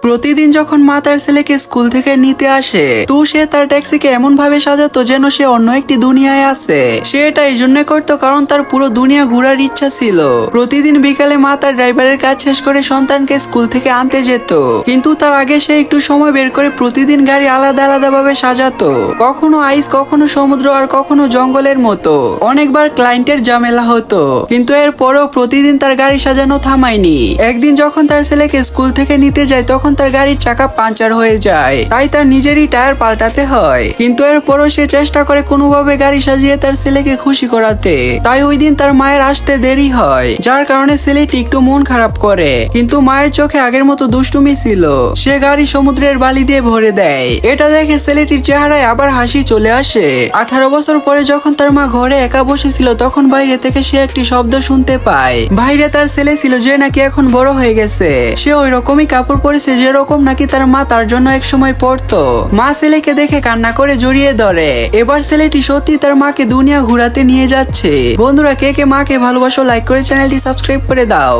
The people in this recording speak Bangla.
প্রতিদিন যখন মা তার ছেলেকে স্কুল থেকে নিতে আসে তো সে তার ট্যাক্সিকে এমন ভাবে সাজাতো যেন সে অন্য একটি দুনিয়ায় আছে। সে এটা এই জন্য করতো কারণ তার পুরো দুনিয়া ঘোরার ইচ্ছা ছিল। প্রতিদিন বিকালে মা তার ড্রাইভারের কাজ শেষ করে সন্তানকে স্কুল থেকে আনতে যেত, কিন্তু তার আগে সে একটু সময় বের করে প্রতিদিন গাড়ি আলাদা আলাদা ভাবে সাজাতো, কখনো আইস, কখনো সমুদ্র, আর কখনো জঙ্গলের মতো। অনেকবার ক্লায়েন্টের ঝামেলা হতো, কিন্তু এরপরও প্রতিদিন তার গাড়ি সাজানো থামায়নি। একদিন যখন তার ছেলেকে স্কুল থেকে নিতে যায় তখন তার গাড়ির চাকা পাঞ্চার হয়ে যায়, তাই তার নিজেরই টায়ার পাল্টাতে হয়। কিন্তু এরপরও সে চেষ্টা করে কোনোভাবে গাড়ি সাজিয়ে তার ছেলেকে খুশি করাতে। তাই ওই দিন তার মায়ের আসতে দেরি হয়, যার কারণে ছেলেটি একটু মন খারাপ করে। কিন্তু মায়ের চোখে আগের মতো দুষ্টুমি ছিল। সে গাড়ি সমুদ্রের বালি দিয়ে ভরে দেয়। এটা দেখে ছেলেটির চেহারায় আবার হাসি চলে আসে। 18 বছর পরে যখন তার মা ঘরে একা বসেছিল তখন বাইরে থেকে সে একটি শব্দ শুনতে পায়। বাইরে তার ছেলে ছিল যে নাকি এখন বড় হয়ে গেছে। সে ওই রকমই কাপড় পরেছে যেরকম নাকি তার মা তার জন্য এক সময় পরতো। মা ছেলেকে দেখে কান্না করে জড়িয়ে ধরে। এবার ছেলেটি সত্যি তার মাকে দুনিয়া ঘুরাতে নিয়ে যাচ্ছে। বন্ধুরা, কে কে মাকে ভালোবাসো লাইক করে চ্যানেলটি সাবস্ক্রাইব করে দাও।